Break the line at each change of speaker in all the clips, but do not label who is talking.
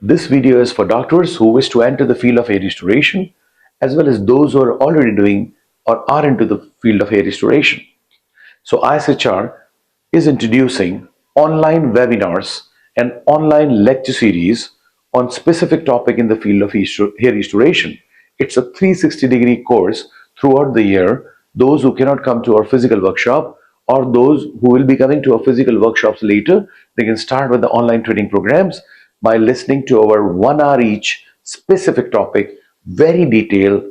This video is for doctors who wish to enter the field of hair restoration, as well as those who are already doing or are into the field of hair restoration. So ISHR is introducing online webinars and online lecture series on specific topic in the field of hair restoration. It's a 360-degree course throughout the year. Those who cannot come to our physical workshop or those who will be coming to our physical workshops later, they can start with the online training programs by listening to our 1 hour each specific topic, very detailed,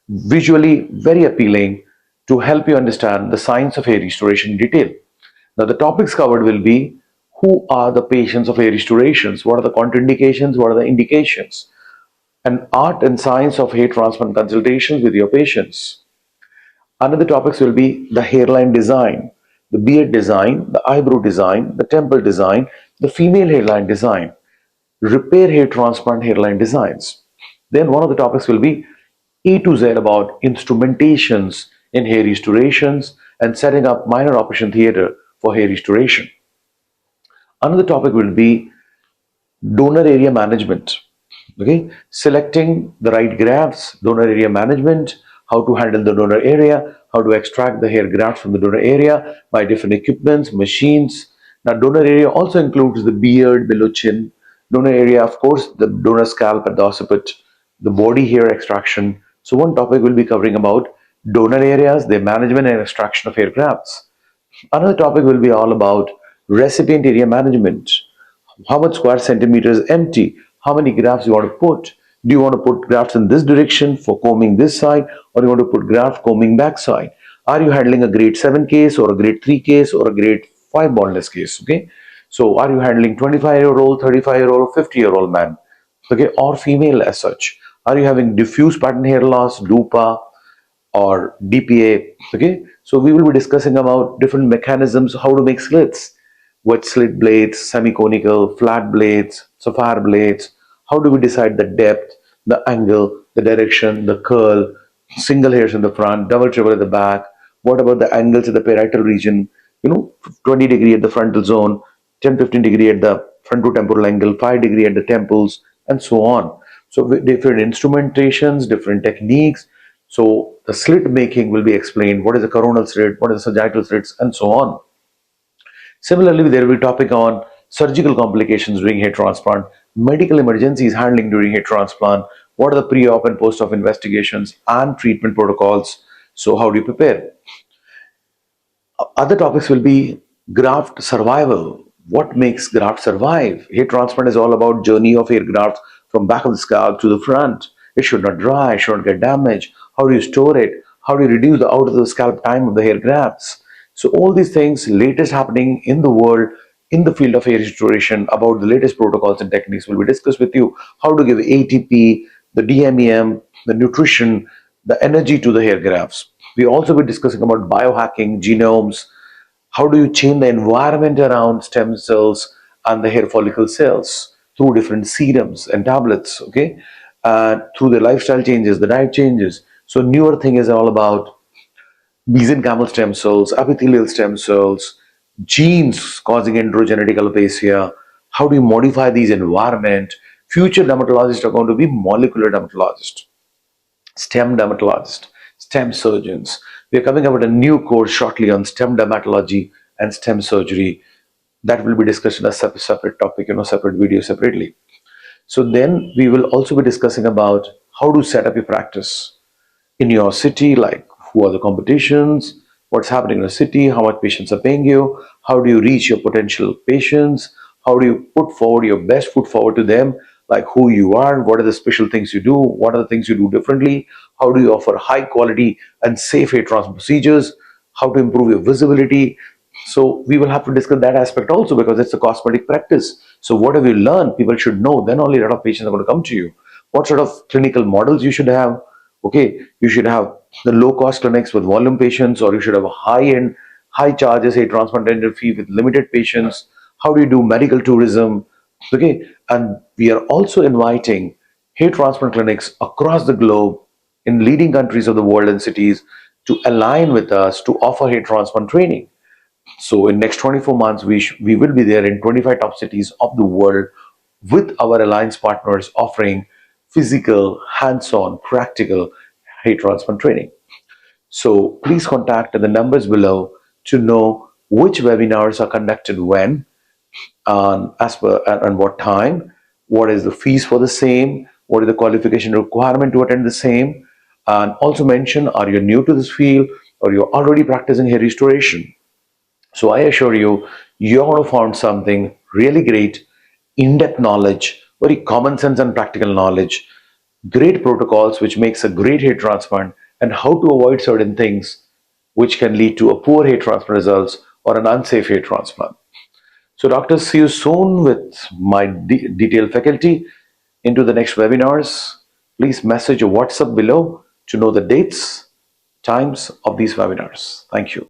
visually very appealing to help you understand the science of hair restoration in detail. Now, the topics covered will be who are the patients of hair restorations, what are the contraindications, what are the indications, and art and science of hair transplant consultations with your patients. Another topics will be the hairline design, the beard design, the eyebrow design, the temple design, the female hairline design, repair hair transplant hairline designs. Then one of the topics will be A to Z about instrumentations in hair restorations and setting up minor operation theater for hair restoration. Another topic will be donor area management. Okay, selecting the right grafts, donor area management, how to handle the donor area, how to extract the hair graft from the donor area by different equipments, machines. Now, donor area also includes the beard below chin, donor area, of course, the donor scalp at the occiput, the body hair extraction. So, one topic will be covering about donor areas, their management and extraction of hair grafts. Another topic will be all about recipient area management. How much square centimeters empty? How many grafts you want to put? Do you want to put grafts in this direction for combing this side, or you want to put graft combing back side? Are you handling a grade 7 case or a grade 3 case or a grade 5 baldness case? Okay. So are you handling 25-year-old, 35-year-old, 50-year-old man? Okay, or female as such? Are you having diffuse pattern hair loss, DUPA, or DPA? Okay, so we will be discussing about different mechanisms, how to make slits, what slit blades, semi-conical, flat blades, sapphire blades. How do we decide the depth, the angle, the direction, the curl, single hairs in the front, double triple at the back? What about the angles at the parietal region? 20 degree at the frontal zone, 10-15 degree at the frontotemporal angle, 5 degree at the temples, and so on. So with different instrumentations, different techniques. So the slit making will be explained. What is a coronal slit? What is a sagittal slits, and so on. Similarly, there will be topic on surgical complications during hair transplant, medical emergencies handling during hair transplant, what are the pre-op and post-op investigations and treatment protocols. So how do you prepare? Other topics will be graft survival. What makes graft survive? Hair transplant is all about journey of hair graft from back of the scalp to the front. It should not dry, it should not get damaged. How do you store it? How do you reduce the out of the scalp time of the hair grafts? So all these things, latest happening in the world, in the field of hair restoration, about the latest protocols and techniques will be discussed with you. How to give ATP, the DMEM, the nutrition, the energy to the hair grafts. We also be discussing about biohacking, genomes, how do you change the environment around stem cells and the hair follicle cells through different serums and tablets, okay? Through the lifestyle changes, the diet changes. So newer thing is all about mesenchymal stem cells, epithelial stem cells, genes causing androgenetic alopecia. How do you modify these environment? Future dermatologists are going to be molecular dermatologists, stem dermatologists, stem surgeons. We are coming up with a new course shortly on stem dermatology and stem surgery. That will be discussed in a separate topic, separate video separately. So then we will also be discussing about how to set up your practice in your city, like who are the competitions, what's happening in the city, how much patients are paying you, how do you reach your potential patients, how do you put forward your best foot forward to them, like who you are, what are the special things you do, what are the things you do differently, how do you offer high quality and safe hair transplant procedures, how to improve your visibility. So we will have to discuss that aspect also because it's a cosmetic practice. So whatever you learn, people should know. Then only a lot of patients are going to come to you. What sort of clinical models you should have? Okay, you should have the low-cost clinics with volume patients, or you should have a high-end, high charges, a transplant fee with limited patients. How do you do medical tourism? Okay, and we are also inviting hair transplant clinics across the globe in leading countries of the world and cities to align with us to offer hair transplant training. So in next 24 months, we will be there in 25 top cities of the world with our alliance partners offering physical, hands-on, practical hair transplant training. So please contact the numbers below to know which webinars are conducted when, as per and what time, what is the fees for the same, what is the qualification requirement to attend the same, and also mention are you new to this field or you're already practicing hair restoration. So I assure you, you're going to find something really great, in-depth knowledge, very common sense and practical knowledge, great protocols which makes a great hair transplant, and how to avoid certain things which can lead to a poor hair transplant results or an unsafe hair transplant. So doctors, see you soon with my detailed faculty into the next webinars. Please message or WhatsApp below to know the dates, times of these webinars. Thank you.